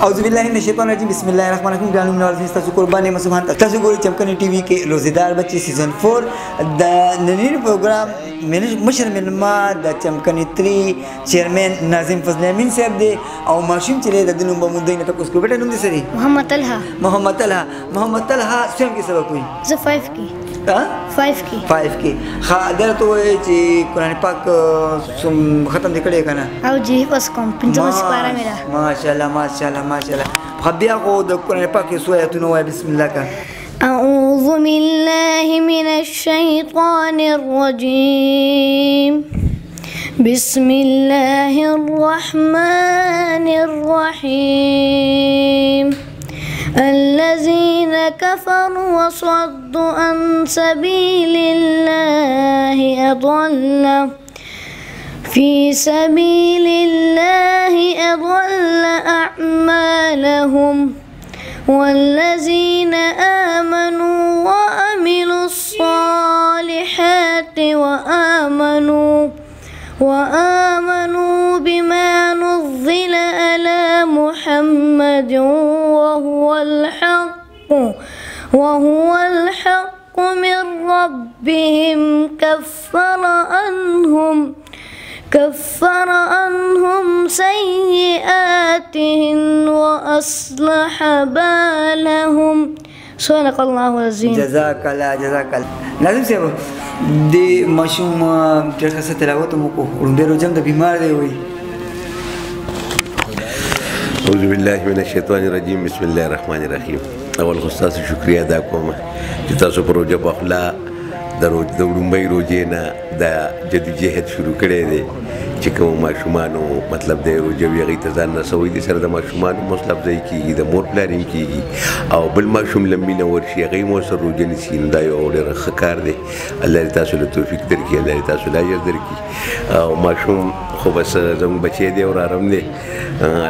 اعوذ بالله من الشیطان الرجیم بسم الله الرحمن الرحیم ګرانو مینوالو تاسو قربانې مسبحان تاسو ګورئ چمکني ټي وي کې روزیدار بچي سیزن 4 د نننی پروګرام مشر ملما د چمکني 3 چیرمن ناظم فضل امین صاحب دی او ماشوم چې د دنو بموندین ته کوس کو بیٹه نوم دي سری محمد طلحه سیم کې سبق وي زه 5 کې 5 کې خاطر ته وایي چې قرآن پاک ختم دکړې کنه او جی بس کوم 50 پارا میرا ماشاءالله خبیا کو د قرآن پاک سورۃ نو بسم الله کا أعوذ بالله من الشيطان الرجيم بسم الله الرحمن الرحيم الذين كفروا وصدوا عن سبيل الله أضل في سبيل الله أضل أعمالهم والذين آمنوا وعملوا الصالحات وآمنوا بما نزل على محمد وهو الحق من ربهم كفر عنهم سيئاتهم وأصلح بالهم صدق الله العظيم جزاك الله لازم صاحب دې ماشوم ډېر ښه تلاوت مو کو ورنده روزم د بیمار دی وي اعوذ بالله من الشیطان الرجیم بسم الله الرحمن الرحیم اول خو تاسو شکریا ادا کوم چې تاسو پروژه په خلا د وړومبۍ روزې نه د جدوجہد شروع کړی دی چې کوم ماشومانو مطلب دی روزه وي هغوی ته ځان رسوي دي سره د ماشومانو مطلب ځای کېږي د مور پلار هم کېږي او بل ماشوم له مینه ورشي هغوی مو سره روزه نیسي نو دا یو ډېر ښه کار دی الله دې تاسو له توفیق درکړي الله دې تاسو له اجر درکړي او ماشوم خو بس زموږ بچی دی او رارم دی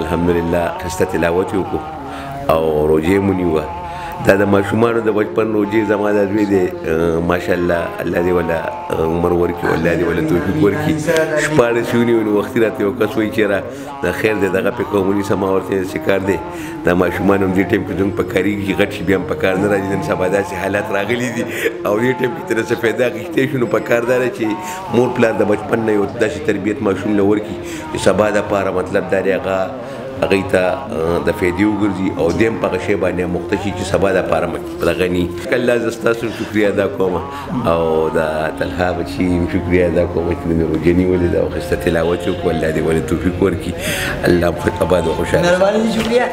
الحمدلله ښایسته تلاوت یې وکړو او روزې مو نیوه دا د ماشومانو د بچپن روزې زما د زوی دی ماشاءالله الله دې وله عمر ورکړي الله دې وله توفیق ورکړي شپاړس یې ونیو نو وختي راته یو کس وایي چېرې د خیر دی دغه پې کوم ونیسه ما ورته چې کار دی دا ماشومان هم دې ټایم کې زموږ په کارېږي چې غټ شي بیا هم په کار نه راځي نن سبا داسې حالات راغلي دي او دې ټایم کې ترې څه پیدا اخیستی شو نو په کار دا ده چې مور پلار د بچپن نه یو داسې تربیت ماشوم له ورکړي چې سبا دپاره مطلب دا دی هغه هغوی ته د فایدې وګرځي او دی هم په هغه شی باندې اموخته شي چې سبا دپاره دغه ني الله زه ستاسو شکریه ادا کوم او د طلحه بچي هم شکریه ادا کوم چې مې روژه نیولې ده او ښایسته تلاوت یې وکړو الله دې ولې توفیق ورکړي الله هم اباد او خوشحاله مهرباني شکریه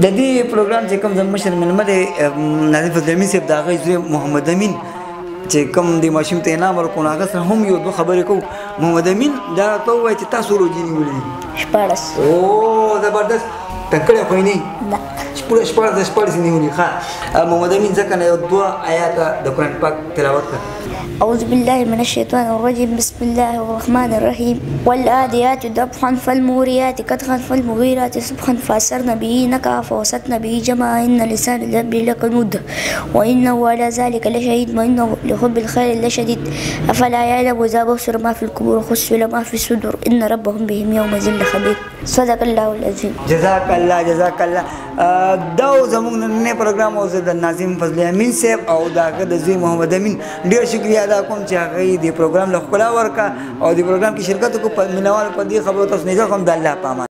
د دې پروګرام چې کوم زموږ مشر ملمه دی ناظم فضل امین صاحب د هغه زوی محمد امین چې کوم د ماشوم ته انعام ورکړو هغه سره هم یو دوه خبرې کوو محمد امین دا ته ووایه چې تاسو روژې نیولې دي 14 او زبردست ټکړې خو یې نه شپاړس نیولې ښه محمد امین ځکه نه یو دوه آیاته د قرآن پاک تلاوت کړه أعوذ بالله من الشيطان الرجيم بسم الله الرحمن الرحيم والعاديات ضبحا فالموريات قدحا فالمغيرات صبحا فأثرن به نقعا فوسطن به جمعا إن لسان الأمر لكنود وإنه على ذلك لشهيد وإنه لحب الخير لشديد أفلا يعلم إذا بصر ما في القبور وحصل ما في الصدور إن ربهم بهم يومئذ لخبير صدق الله العظيم جزاك الله دا زموږ نننی پروګرام او زه د ناظم فضل امین صاحب او د هغه د زوی محمد امین ډېر شکریه ادا کوم چې هغوی دې پروګرام له ښکلا ورکړه او د پروګرام کې شرکت وکړو مینهوالو په دې خبرو تاسو نظر کوم د الله په امان